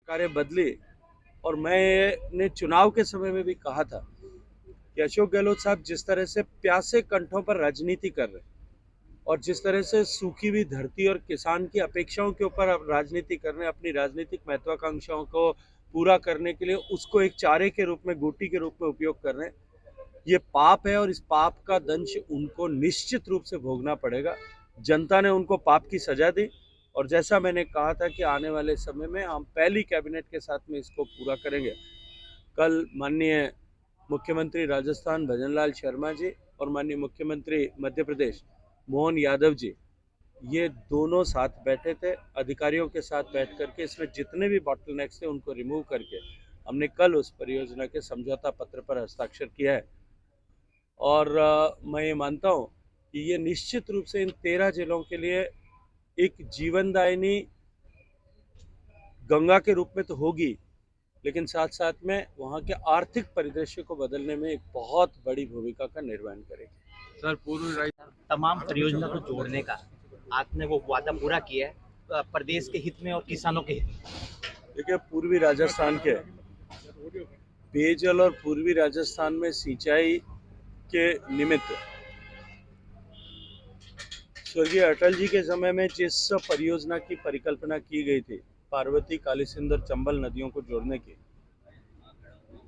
सरकारें बदली और मैंने चुनाव के समय में भी कहा था कि अशोक गहलोत साहब जिस तरह से प्यासे कंठों पर राजनीति कर रहे हैं और जिस तरह से सूखी हुई धरती और किसान की अपेक्षाओं के ऊपर अब राजनीति कर रहे हैं, अपनी राजनीतिक महत्वाकांक्षाओं को पूरा करने के लिए उसको एक चारे के रूप में, गोटी के रूप में उपयोग कर रहे हैं। ये पाप है और इस पाप का दंश उनको निश्चित रूप से भोगना पड़ेगा। जनता ने उनको पाप की सजा दी और जैसा मैंने कहा था कि आने वाले समय में हम पहली कैबिनेट के साथ में इसको पूरा करेंगे। कल माननीय मुख्यमंत्री राजस्थान भजनलाल शर्मा जी और माननीय मुख्यमंत्री मध्य प्रदेश मोहन यादव जी, ये दोनों साथ बैठे थे, अधिकारियों के साथ बैठ करके इसमें जितने भी बॉटलनेक्स थे उनको रिमूव करके हमने कल उस परियोजना के समझौता पत्र पर हस्ताक्षर किया है। और मैं ये मानता हूँ कि ये निश्चित रूप से इन 13 जिलों के लिए एक जीवनदायिनी गंगा के रूप में तो होगी, लेकिन साथ साथ में वहाँ के आर्थिक परिदृश्य को बदलने में एक बहुत बड़ी भूमिका का निर्वहन करेगी। सर पूर्व तमाम परियोजना को जोड़ने का आपने वो वादा पूरा किया है प्रदेश के हित में और किसानों के हित में। देखिए, पूर्वी राजस्थान के पेयजल और पूर्वी राजस्थान में सिंचाई के निमित्त स्वर्गीय अटल जी के समय में जिस परियोजना की परिकल्पना की गई थी, पार्वती, कालीसिंध और चंबल नदियों को जोड़ने की,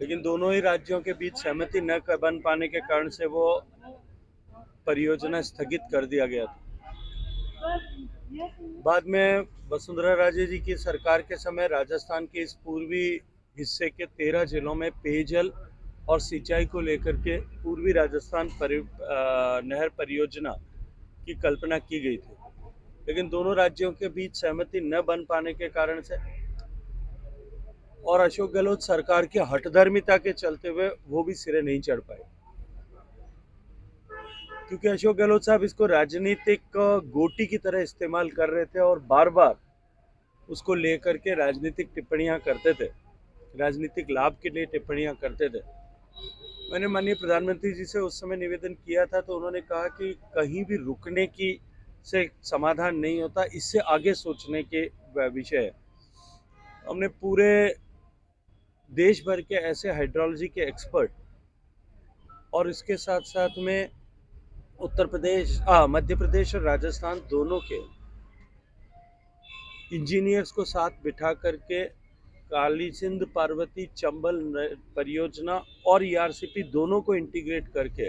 लेकिन दोनों ही राज्यों के बीच सहमति न बन पाने के कारण से वो परियोजना स्थगित कर दिया गया था। बाद में वसुंधरा राजे जी की सरकार के समय राजस्थान के इस पूर्वी हिस्से के 13 जिलों में पेयजल और सिंचाई को लेकर के पूर्वी राजस्थान नहर परियोजना की कल्पना की गई थी, लेकिन दोनों राज्यों के बीच सहमति न बन पाने के कारण से और अशोक गहलोत सरकार की हठधर्मिता के चलते हुए वो भी सिरे नहीं चढ़ पाए, क्योंकि अशोक गहलोत साहब इसको राजनीतिक गोटी की तरह इस्तेमाल कर रहे थे और बार बार उसको लेकर के राजनीतिक टिप्पणियां करते थे, राजनीतिक लाभ के लिए टिप्पणियां करते थे। मैंने माननीय प्रधानमंत्री जी से उस समय निवेदन किया था, तो उन्होंने कहा कि कहीं भी रुकने की से समाधान नहीं होता, इससे आगे सोचने के विषय है। हमने पूरे देश भर के ऐसे हाइड्रोलॉजी के एक्सपर्ट और इसके साथ साथ में उत्तर प्रदेश, मध्य प्रदेश और राजस्थान दोनों के इंजीनियर्स को साथ बिठा करके कालीसिंध, पार्वती, चंबल परियोजना और ईआरसीपी दोनों को इंटीग्रेट करके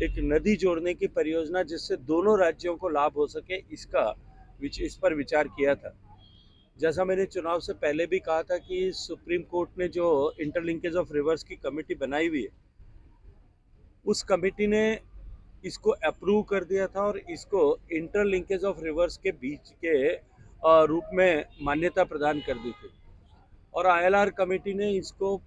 एक नदी जोड़ने की परियोजना जिससे दोनों राज्यों को लाभ हो सके, इस पर विचार किया था। जैसा मैंने चुनाव से पहले भी कहा था कि सुप्रीम कोर्ट ने जो इंटरलिंकेज ऑफ रिवर्स की कमेटी बनाई हुई है, उस कमेटी ने इसको अप्रूव कर दिया था और इसको इंटरलिंकेज ऑफ रिवर्स के बीच के रूप में मान्यता प्रदान कर दी थी और आईएलआर कमेटी ने इसको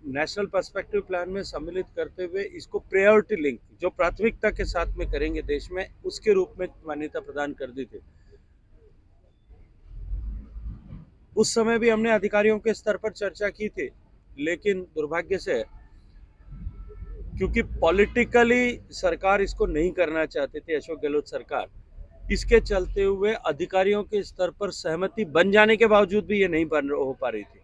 नेशनल पर्सपेक्टिव प्लान में सम्मिलित करते हुए इसको प्रायोरिटी लिंक, जो प्राथमिकता के साथ में करेंगे देश में, उसके रूप में मान्यता प्रदान कर दी थी। उस समय भी हमने अधिकारियों के स्तर पर चर्चा की थी, लेकिन दुर्भाग्य से क्योंकि पॉलिटिकली सरकार इसको नहीं करना चाहती थी, अशोक गहलोत सरकार, इसके चलते हुए अधिकारियों के स्तर पर सहमति बन जाने के बावजूद भी ये नहीं हो पा रही थी।